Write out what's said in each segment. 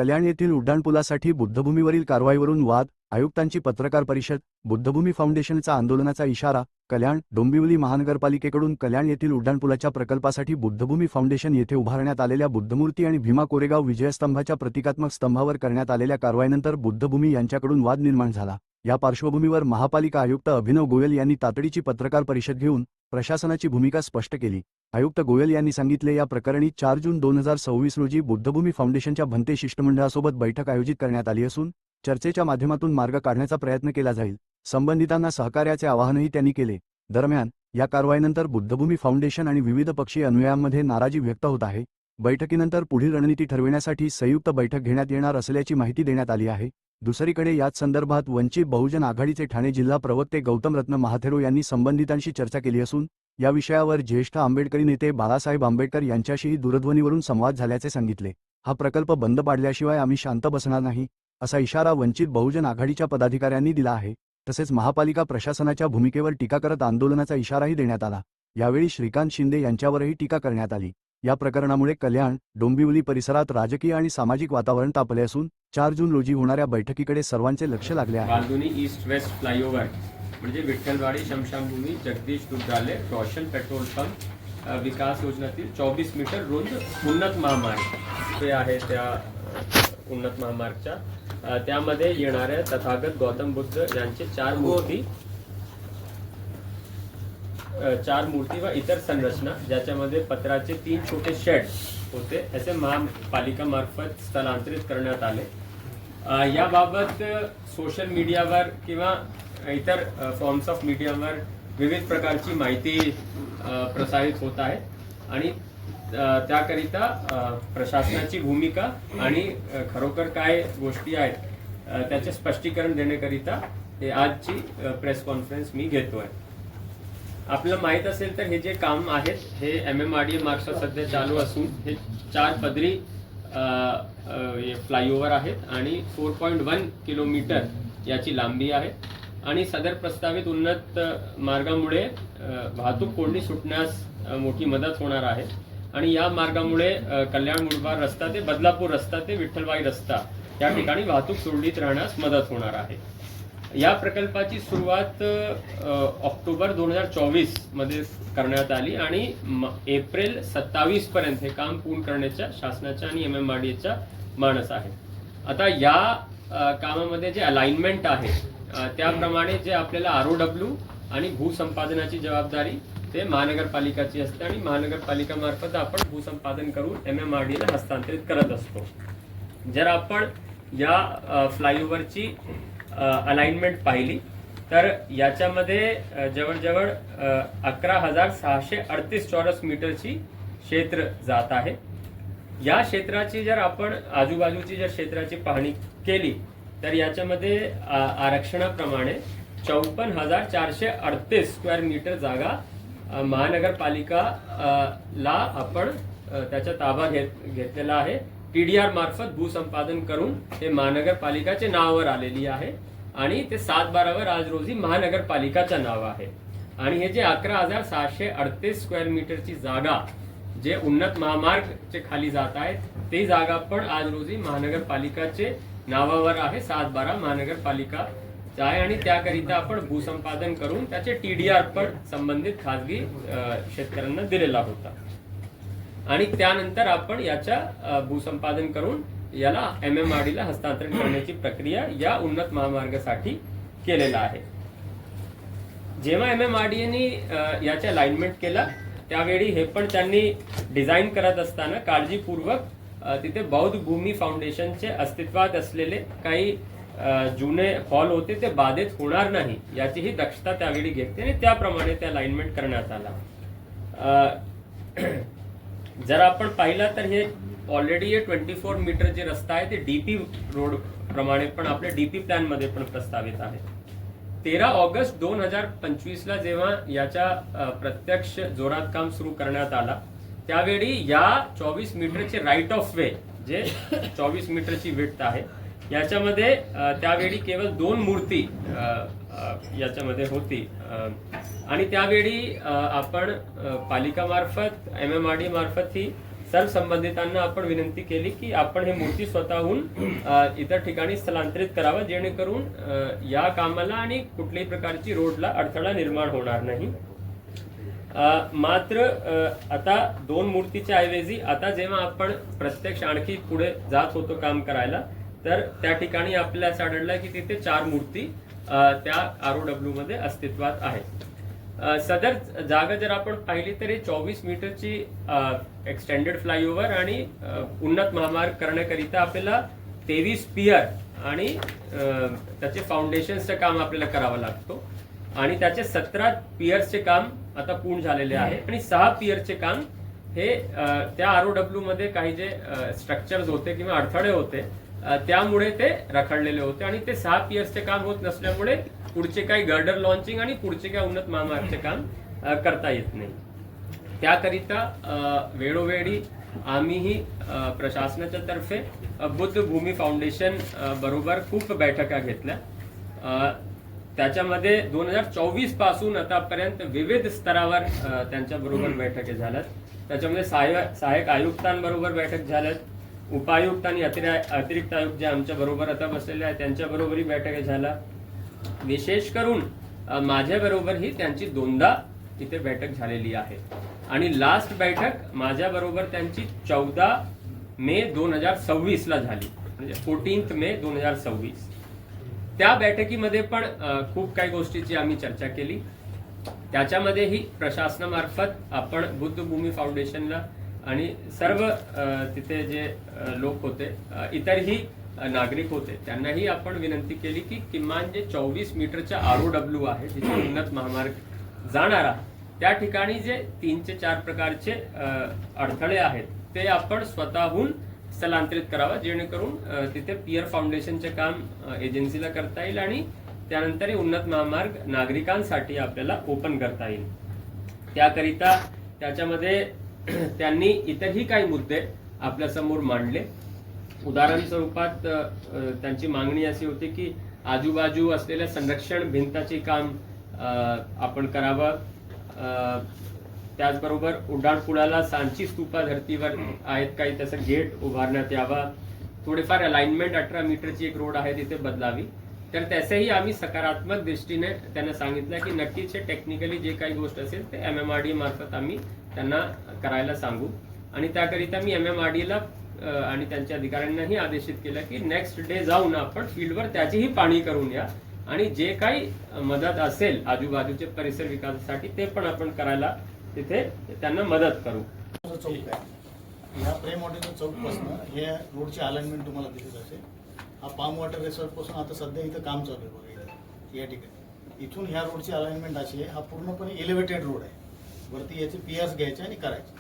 कल्याण येथील उड्डाणपुलासाठी बुद्धभूमीवरील कारवाईवरून वाद, आयुक्तांची पत्रकार परिषद, बुद्धभूमी फाउंडेशनचा आंदोलनाचा इशारा. कल्याण डोंबिवली महानगरपालिकेकडून कल्याण येथील उड्डाणपुलाच्या प्रकल्पासाठी बुद्धभूमी फाउंडेशन येथे उभारण्यात आलेल्या बुद्धमूर्ती आणि भीमा कोरेगाव विजयस्तंभाच्या प्रतिकात्मक स्तंभावर करण्यात आलेल्या कारवाईनंतर बुद्धभूमी यांच्याकडून वाद निर्माण झाला। या पार्श्वभूमीवर महापालिका आयुक्त अभिनव गोयल यांनी तातडीची पत्रकार परिषद घेऊन प्रशासनाची भूमिका स्पष्ट केली। आयुक्त गोयल यांनी सांगितले, या प्रकरणी 4 जून 2026 रोजी बुद्धभूमी फाउंडेशनच्या भंते शिष्टमंडळासोबत बैठक आयोजित करण्यात आली असून चर्चेच्या माध्यमातून मार्ग काढण्याचा प्रयत्न केला जाईल। संबंधितांना सहकार्याचे आवाहनही त्यांनी केले। दरम्यान या कारवाईनंतर बुद्धभूमी फाउंडेशन आणि विविध पक्षीय अनुयायांमध्ये नाराजी व्यक्त होत आहे। बैठकीनंतर पुढील रणनीती ठरविण्यासाठी संयुक्त बैठक घेण्यात येणार असल्याची माहिती देण्यात आली आहे। दुसरीकडे याच संदर्भात वंचित बहुजन आघाडीचे ठाणे जिल्हा प्रवक्ते गौतम रत्न महाथेरो यांनी संबंधितांशी चर्चा केली असून या विषयावर ज्येष्ठ आंबेडकरी नेते बाळासाहेब आंबेडकर यांच्याशीही दूरध्वनीवरून संवाद झाल्याचे सांगितले। हा प्रकल्प बंद पाडल्याशिवाय आम्ही शांत बसणार नाही असा इशारा वंचित बहुजन आघाडीच्या पदाधिकाऱ्यांनी दिला आहे। तसेच महापालिका प्रशासनाच्या भूमिकेवर टीका करत आंदोलनाचा इशाराही देण्यात आला। यावेळी श्रीकांत शिंदे यांच्यावरही टीका करण्यात आली। या प्रकरणामुळे कल्याण डोंबिवली परिसरात राजकीय आणि सामाजिक वातावरण तापले असून 4 जून रोजी होणाऱ्या बैठकीकडे सर्वांचे लक्ष लागले आहे। बांधुनी ईस्ट वेस्ट फ्लायओव्हर म्हणजे विठ्ठलवाडी शमशानभूमी जगदीश दुग्धालय रोशन पेट्रोल पंप विकास योजनेतील 24 मीटर रुंद उन्नत महामार्ग ते आहे। त्या उन्नत महामार्गच्या त्यामध्ये येणाऱ्या तथागत गौतम बुद्ध यांचे 4 मूर्ती व इतर संरचना ज्याच्यामध्ये पत्राचे 3 छोटे शेड होते असे महापालिका मार्फत स्थलांतरित करण्यात आले। याबाबत सोशल मीडियावर किंवा इतर फॉर्म्स ऑफ मीडियावर विविध प्रकारची माहिती प्रसारित होत आहे आणि त्याकरिता प्रशासनाची भूमिका आणि खरोखर काय गोष्टी आहेत त्याचे स्पष्टीकरण देण्याकरिता हे आजची प्रेस कॉन्फरन्स मी घेतोय। आपल्याला माहित असेल तर हे जे काम आहेत हे MMRDA मार्फत सध्या चालू असून हे 4 पदरी फ्लायओव्हर आहेत आणि 4.1 किलोमीटर याची लांबी आहे आणि सदर प्रस्तावित उन्नत मार्गामुळे वाहतूक कोंडी सुटण्यास मोठी मदत होणार आहे आणि या मार्गामुळे कल्याण मुळबाड रस्ता ते बदलापूर रस्ता ते विठ्ठलवाडी रस्ता या ठिकाणी वाहतूक सुरळीत राहण्यास मदत होणार आहे। या प्रकल्पाची सुरुवात ऑक्टोबर 2024 मध्ये करण्यात आली आणि एप्रिल 27 पर्यंत हे काम पूर्ण करण्याच्या शासनाच्या आणि MMRDAचा मानस आहे। आता या कामामध्ये जे अलाइनमेंट आहे त्याप्रमाणे जे आपल्याला ROW आणि भूसंपादनाची जबाबदारी ते महानगरपालिकाची असते आणि महानगरपालिका मार्फत आपण भूसंपादन करून MMRDAला हस्तांतरित करत असतो। जर आपण या फ्लायओव्हरची अलाइनमेंट पाहिली तर याच्यामध्ये जवळजवळ 11,638 चौरस मीटरची क्षेत्र जात आहे। या क्षेत्राची जर आपण आजूबाजूची जर क्षेत्राची पाहणी केली तर याच्यामध्ये आरक्षणाप्रमाणे 54,438 स्क्वेअर मीटर जागा महानगरपालिका ला आपण त्याचा ताबा घेतलेला आहे। TDR मार्फत भूसंपादन करून हे महानगरपालिकाचे नावावर आलेली आहे आणि ते 7/12 आज रोजी महानगरपालिकाच्या नाव आहे आणि हे जे 11,638 स्क्वेअर मीटरची जागा जे उन्नत महामार्गचे खाली जात आहेत ते जागा पण आज रोजी महानगरपालिकाचे नावावर आहे। 7/12 महानगरपालिका आहे आणि त्याकरिता आपण भूसंपादन करून त्याचे TDR पण संबंधित खासगी शेतकऱ्यांना दिलेला होता आणि त्यानंतर आपण याच्या भूसंपादन करून याला MMRDAला हस्तांतरण करण्याची प्रक्रिया या उन्नत महामार्गासाठी केलेला आहे। जेव्हा MMRDAने याच्या अलाइनमेंट केला त्यावेळी हे पण त्यांनी डिझाईन करत असताना काळजीपूर्वक तिथे बौद्ध भूमी फाउंडेशनचे अस्तित्वात असलेले काही जुने हॉल होते ते बाधित होणार नाही याचीही दक्षता त्यावेळी घेतली आणि त्याप्रमाणे ते अलाइनमेंट करण्यात आला। जर आपण पाहिलं तर हे ऑलरेडी 24 मीटर जे रस्ता आहे ते DP रोड प्रमाणे पण आपल्या DP प्लॅन मध्ये पण प्रस्तावित आहे। 13 ऑगस्ट 2025 ला जेव्हा याच्या प्रत्यक्ष जोरात काम सुरू करण्यात आला त्यावेळी या 24 मीटरचे राईट ऑफ वे जे 24 मीटरची विड्थ आहे याच्यामध्ये त्यावेळी केवळ 2 मूर्ती याच्यामध्ये होती आणि त्यावेळी आपण पालिका मार्फत MMRDA मार्फत ही सर्व संबंधितांना आपण विनंती केली की आपण हे मूर्ती स्वतःहून इतर ठिकाणी स्थलांतरित करावं, जेणेकरून या कामाला आणि कुठल्याही प्रकारची रोडला अडथळा निर्माण होणार नाही. मात्र आता 2 मूर्तीच्या ऐवजी आता जेव्हा आपण प्रत्यक्ष आणखी पुढे जात होतो काम करायला, तर त्या ठिकाणी आपल्याला असं आढळलं की तिथे 4 मूर्ती त्या ROW मध्ये अस्तित्वात आहेत. सदर जागा जर आपण पाहिली तर 24 मीटरची एक्सटेंडेड फ्लायओव्हर आणि उन्नत महामार्ग करण्याकरिता आपल्याला 23 पियर आणि त्याचे फाउंडेशनचं काम आपल्याला करावं लागतो आणि त्याचे 17 पियर्सचे काम आता पूर्ण झालेले आहे आणि 6 पियरचे काम हे त्या ROW मध्ये काही जे स्ट्रक्चर्स होते किंवा अडथळे होते त्यामुळे ते रखडलेले होते आणि ते 6 पियर्सचे काम होत नसल्यामुळे पुढचे काही गर्डर लॉन्चिंग आणि पुढचे काही उन्नत महामार्गचे काम करता येत नाही. त्याकरिता वेळोवेळी आम्हीही प्रशासनाच्या तर्फे बुद्धभूमी फाउंडेशन बरोबर खूप बैठका घेतल्या. त्याच्यामध्ये 2024 पासून आतापर्यंत विविध स्तरावर त्यांच्या बरोबर बैठकी झाल्यात. त्याच्यामध्ये सहाय्यक आयुक्तांबरोबर बैठक झाल्यात, उपायुक्त आणि अतिरिक्त आयुक्त जे आमच्या बरोबर आता बसलेले आहेत त्यांच्या बरोबरही बैठका झाल्या. विशेष करून माझ्या बरोबरही त्यांची 2दा इथे बैठक झालेली आहे आणि लास्ट बैठक माझ्या बरोबर त्यांची 14 मे 2026 ला झाली, म्हणजे 14 मे 2026. त्या बैठकीमध्ये पण खूप काही गोष्टीची आम्ही चर्चा केली. त्याच्यामध्येही प्रशासनामार्फत आपण बुद्धभूमी फाउंडेशनला आणि सर्व तिथे जे लोक होते, इतरही नागरिक होते, त्यांनाही आपण विनंती केली की किमान जे 24 मीटरच्या ROW आहे जिथे उन्नत महामार्ग जाणारा, त्या ठिकाणी जे 3 ते 4 प्रकारचे अडथळे आहेत ते आपण स्वतःहून स्थलांतरित करावं, जेणेकरून तिथे पियर फाउंडेशनचे काम एजन्सीला करता येईल आणि त्यानंतर उन्नत महामार्ग नागरिकांसाठी आपल्याला ओपन करता येईल. त्याकरिता त्याच्यामध्ये त्यांनी इतरही काही मुद्दे आपल्या समोर मांडले. उदाहरण स्वरूपात त्यांची मागणी अशी होती की आजूबाजू असलेल्या संरक्षण भिंताचे काम आपण करावं. त्याचबरोबर उड्डाणपुलाला सांची स्तूपा धर्तीवर आहेत काही तसं गेट उभारण्यात यावा. थोडेफार अलाइनमेंट 18 मीटरची एक रोड आहे तिथे बदलावी. तर त्याचंही आम्ही सकारात्मक दृष्टीने त्यांना सांगितलं की नक्कीच टेक्निकली जे काही गोष्ट असेल ते MMRDA मार्फत आम्ही त्यांना करायला सांगू आणि त्याकरिता मी MMRDAला आणि त्यांच्या अधिकाऱ्यांनाही आदेशित केलं की नेक्स्ट डे जाऊन आपण फील्डवर त्याचीही पाहणी करून या आणि जे काही मदत असेल आजूबाजूचे परिसर विकासासाठी ते पण आपण करायला तिथे त्यांना मदत करू. चौक आहे, ह्या प्रेम हॉटेलच्या चौकपासून हे रोडची अलाइनमेंट तुम्हाला दिसत असेल. हा पाम वॉटर रिसॉर्ट पासून आता सध्या इथं काम चालू आहे बघा या ठिकाणी. इथून ह्या रोडची अलाइनमेंट अशी आहे, हा पूर्णपणे एलिव्हेटेड रोड आहे. वरती याचे पियर्स घ्यायचे आणि करायचे.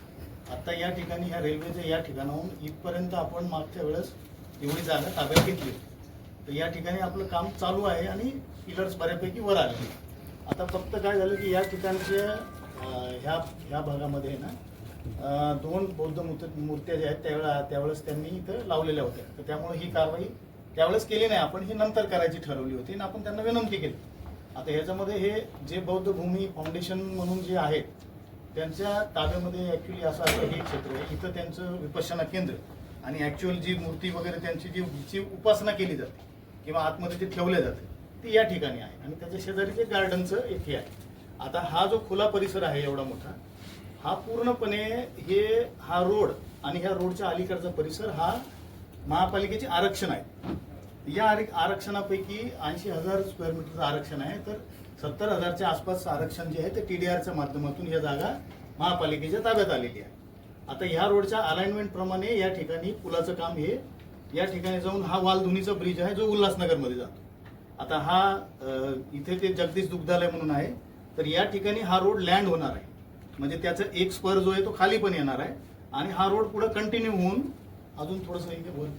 आता या ठिकाणी ह्या रेल्वेच्या या ठिकाणाहून इथपर्यंत आपण मागच्या वेळेस एवढी जागा ताब्यात घेतली. तर या ठिकाणी आपलं काम चालू आहे आणि पिलर्स बऱ्यापैकी वर आले. आता फक्त काय झालं की या ठिकाणच्या ह्या भागामध्ये ना 2 बौद्ध मूर्त्या ज्या आहेत त्यावेळेस त्यांनी इथं लावलेल्या होत्या. तर त्यामुळे ही कारवाई त्यावेळेस केली नाही, आपण ही नंतर करायची ठरवली होती आणि आपण त्यांना विनंती केली. आता ह्याच्यामध्ये हे जे बौद्ध भूमी फाउंडेशन म्हणून जे आहेत त्यांच्या ताब्यामध्ये ॲक्च्युली असं हे क्षेत्र आहे. इथं त्यांचं विपश्यना केंद्र आणि ॲक्च्युअल जी मूर्ती वगैरे त्यांची जी उपासना केली जाते किंवा आतमध्ये ते ठेवले जाते ती या ठिकाणी आहे आणि त्याच्या शेजारी ते गार्डनचं इथे आहे. आता हा जो खुला परिसर आहे एवढा मोठा, हा पूर्णपणे हा रोड आणि ह्या रोडच्या अलीकडचा परिसर हा महापालिकेचे आरक्षण आहे. या आरक्षणापैकी 80,000 स्क्वेअर मीटरचं आरक्षण आहे. तर 70,000च्या आसपास आरक्षण जे आहे ते TDRच्या माध्यमातून ही जागा महापालिकेच्या ताब्यात आलेली आहे. आता ह्या रोडच्या अलाइनमेंट प्रमाणे या ठिकाणी पुलाचं काम हे या ठिकाणी जाऊन हा वालधुनीचा ब्रिज आहे जो उल्हासनगरमध्ये जातो. आता हा इथे ते जगदीश दुग्धालय म्हणून आहे. तर या ठिकाणी हा रोड लँड होणार आहे, म्हणजे त्याचा एक स्पर जो आहे तो खाली पण येणार आहे आणि हा रोड पुढे कंटिन्यू होऊन अजून थोडंसं इथे बोल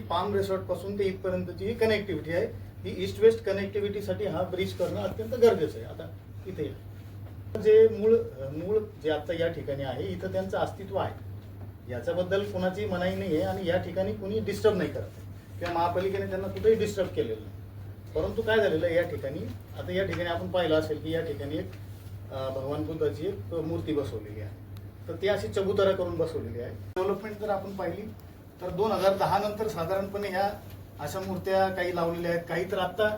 पाम रिसॉर्ट पासून ते इथपर्यंतची ही कनेक्टिव्हिटी आहे. ही ईस्ट वेस्ट कनेक्टिव्हिटीसाठी हा ब्रिज करणं अत्यंत गरजेचं आहे. आता इथे जे मूळ जे आता या ठिकाणी आहे इथं त्यांचं अस्तित्व आहे, याच्याबद्दल कोणाची मनाई नाही आहे आणि या ठिकाणी कोणी डिस्टर्ब नाही करत किंवा महापालिकेने त्यांना कुठेही डिस्टर्ब केलेलं नाही. परंतु काय झालेलं आहे या ठिकाणी, आता या ठिकाणी आपण पाहिलं असेल की या ठिकाणी एक भगवान बुद्धाची एक मूर्ती बसवलेली आहे. तर ती अशी चबुतरा करून बसवलेली आहे. डेव्हलपमेंट जर आपण पाहिली तर 2010 नंतर साधारणपणे ह्या अशा मूर्त्या काही लावलेल्या आहेत, काही तर आता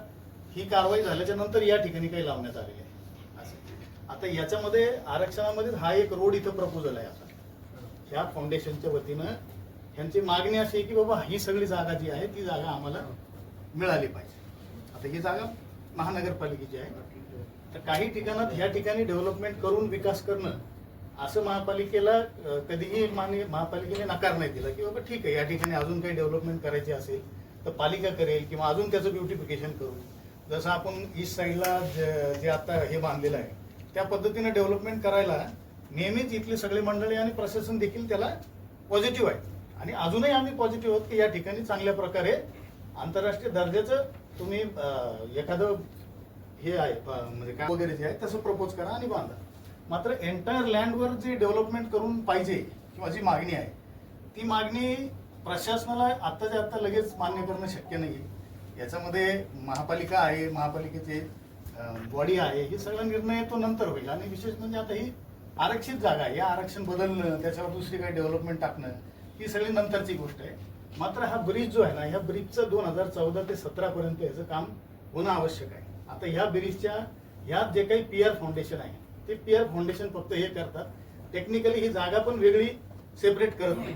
ही कारवाई झाल्याच्या नंतर या ठिकाणी काही लावण्यात आलेली आहे. असं आता याच्यामध्ये आरक्षणामध्ये हा एक रोड इथं प्रपोजल आहे. आता ह्या फाउंडेशनच्या वतीनं ह्यांची मागणी अशी आहे की बाबा ही सगळी जागा जी आहे ती जागा आम्हाला मिळाली पाहिजे. आता ही जागा महानगरपालिकेची आहे, तर काही ठिकाणात ह्या ठिकाणी डेव्हलपमेंट करून विकास करणं असं महापालिकेला कधीही महापालिकेने नकार नाही दिला की बाबा ठीक आहे या ठिकाणी अजून काही डेव्हलपमेंट करायची असेल तर पालिका करेल किंवा अजून त्याचं ब्युटिफिकेशन करू. जसं आपण ईस्ट साईडला जे आता हे बांधलेलं आहे त्या पद्धतीने डेव्हलपमेंट करायला नेहमीच इथले सगळे मंडळी आणि प्रशासन देखील त्याला पॉझिटिव्ह आहे. आणि अजूनही आम्ही पॉझिटिव्ह आहोत की या ठिकाणी चांगल्या प्रकारे आंतरराष्ट्रीय दर्जाचं तुम्ही एखादं हे आहे म्हणजे काय वगैरे जे आहे तसं प्रपोज करा आणि बांधा. मात्र एंटायर लँडवर जे डेव्हलपमेंट करून पाहिजे किंवा जी मागणी आहे ती मागणी प्रशासनाला आत्ताच्या आत्ता लगेच मान्य करणं शक्य नाही. याच्यामध्ये महापालिका आहे, महापालिकेचे बॉडी आहे, हे सगळा निर्णय तो नंतर होईल. आणि विशेष म्हणजे आता ही आरक्षित जागा आहे, या आरक्षण बदलणं त्याच्यावर दुसरी काही डेव्हलपमेंट टाकणं ही सगळी नंतरची गोष्ट आहे. मात्र हा ब्रिज जो आहे ना, ह्या ब्रिजचं 2014 ते 17 पर्यंत याचं काम होणं आवश्यक आहे. आता ह्या ब्रिजच्या ह्यात जे काही पीआर फाउंडेशन आहे ते पीआर फाउंडेशन फक्त हे करतात, टेक्निकली ही जागा पण वेगळी सेपरेट करत नाही.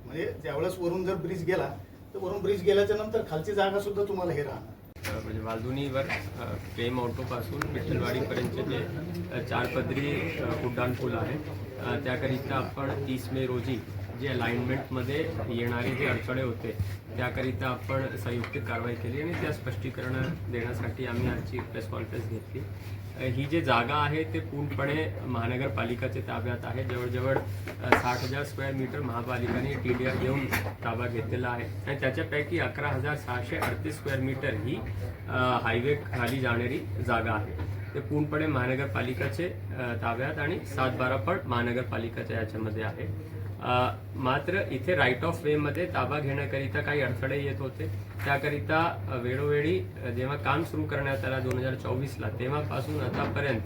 म्हणजे ज्यावेळेस वरून जर ब्रिज गेला तर वरून ब्रिज गेल्याच्या नंतर खालची जागा सुद्धा तुम्हाला हे राहणार. म्हणजे वालधुनीवर प्रेम ऑटोपासून विठ्ठलवाडीपर्यंतचे जे 4 पदरी उड्डाणपूल आहे त्याकरिता आपण 30 मे रोजी जे अलाइनमेंटमध्ये येणारे जे अडथळे होते त्याकरिता आपण संयुक्त कारवाई केली आणि त्या स्पष्टीकरण देण्यासाठी आम्ही आजची प्रेस कॉन्फरन्स घेतली. ही जी जागा आहे ते पूर्णपणे महानगरपालिकाच्या ताब्यात आहे. जवळजवळ 60,000 स्क्वेअर मीटर महापालिकाने TDR देऊन ताबा घेतलेला आहे आणि त्याच्यापैकी 11,638 स्क्वेअर मीटर ही हायवे खाली जाणारी जागा आहे. ते पूर्णपणे महानगरपालिकाचे ताब्यात आणि 7-12 पण महानगरपालिकाच्या याच्यामध्ये आहे. मात्र इथे राईट ऑफ वेमध्ये ताबा घेण्याकरिता काही अडथळे येत होते. त्याकरिता वेळोवेळी जेव्हा काम सुरू करण्यात आला 2024ला तेव्हापासून आतापर्यंत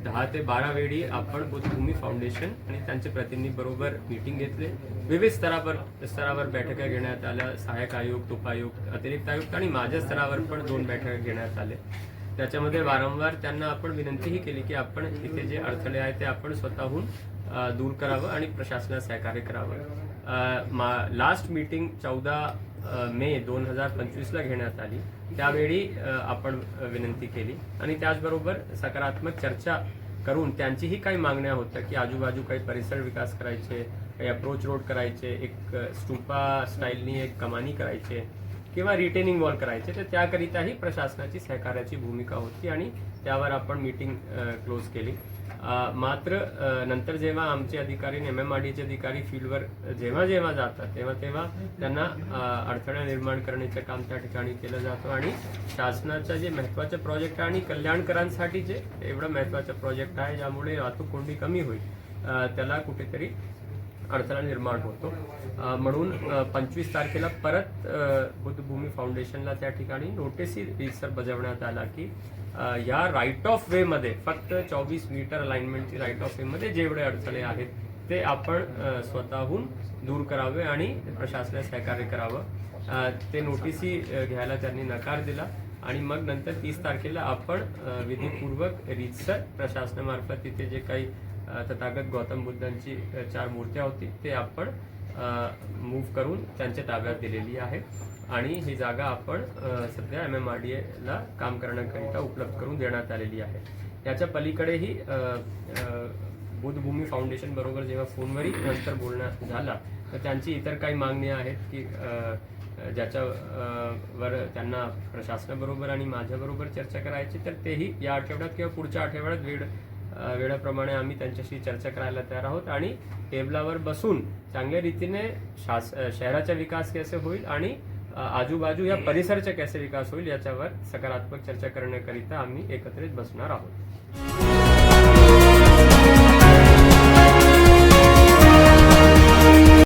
10 ते 12 वेळी आपण बुद्धभूमी फाउंडेशन आणि त्यांचे प्रतिनिधीबरोबर मीटिंग घेतले. विविध स्तरावर बैठका घेण्यात आल्या. सहाय्यक आयुक्त, उपायुक्त, अतिरिक्त आयुक्त आणि माझ्या स्तरावर पण 2 बैठका घेण्यात आल्या. त्याच्यामध्ये वारंवार त्यांना आपण विनंतीही केली की आपण इथे जे अडथळे आहेत ते आपण स्वतःहून दूर करावं आणि प्रशासनाला सहकार्य करावं. लास्ट मीटिंग 14 मे 2025ला घेण्यात आली. त्यावेळी आपण विनंती केली आणि त्याचबरोबर सकारात्मक चर्चा करून त्यांचीही काही मागण्या होत्या की आजूबाजू काही परिसर विकास करायचे, काही अप्रोच रोड करायचे, एक स्टुपा स्टाईलनी एक कमानी करायचे किंवा रिटेनिंग वॉल करायचे. तर त्याकरिताही प्रशासनाची सहकार्याची भूमिका होती आणि त्यावर आपण मीटिंग क्लोज केली. मात्र नंतर जेव्हा आमचे अधिकारी आणि MMRDचे अधिकारी फील्डवर जेव्हा जातात तेव्हा त्यांना अडथळा निर्माण करण्याचं काम त्या ठिकाणी केलं जातं आणि शासनाचा जे महत्त्वाचे प्रोजेक्ट आहे आणि कल्याणकरांसाठी जे एवढं महत्त्वाचं प्रोजेक्ट आहे ज्यामुळे वाहतूक कोंडी कमी होईल त्याला कुठेतरी अडथळा निर्माण होतो. म्हणून 25 तारखेला परत बुद्धभूमी फाउंडेशनला त्या ठिकाणी नोटीसही रीतसर बजावण्यात आला की या राईट ऑफ वे मध्ये फक्त 24 मीटर अलाइनमेंटची राईट ऑफ वे मध्ये जेवढे अडथळे आहेत ते आपण स्वतःहून दूर करावे आणि प्रशासनाला सहकार्य करावं. ते नोटीसही घ्यायला त्यांनी नकार दिला आणि मग नंतर 30 तारखेला आपण विधिपूर्वक रीतसर प्रशासनामार्फत तिथे जे काही तथागत गौतम बुद्धांची 4 मूर्त्या होती ते आपण मूव्ह करून त्यांच्या ताब्यात दिलेली आहे आणि ही जागा आपण सध्या MMRDAला काम करण्याकरिता उपलब्ध करून देण्यात आलेली आहे. याच्या पलीकडेही बुद्धभूमी फाउंडेशन बरोबर जेव्हा फोनवरही नंतर बोलणं झाला तर त्यांची इतर काही मागणी आहेत की ज्याच्यावर त्यांना प्रशासनाबरोबर आणि माझ्याबरोबर चर्चा करायची, तर तेही या आठवड्यात किंवा पुढच्या आठवड्यात वेळाप्रमाणे आम्ही त्यांच्याशी चर्चा करायला तयार आहोत आणि टेबलावर बसून चांगल्या रीतीने शहराचा विकास कसे होईल आणि आजूबाजू या परिसराचा कसे विकास होईल याच्यावर सकारात्मक चर्चा करण्याकरिता आम्ही एकत्रित बसणार आहोत.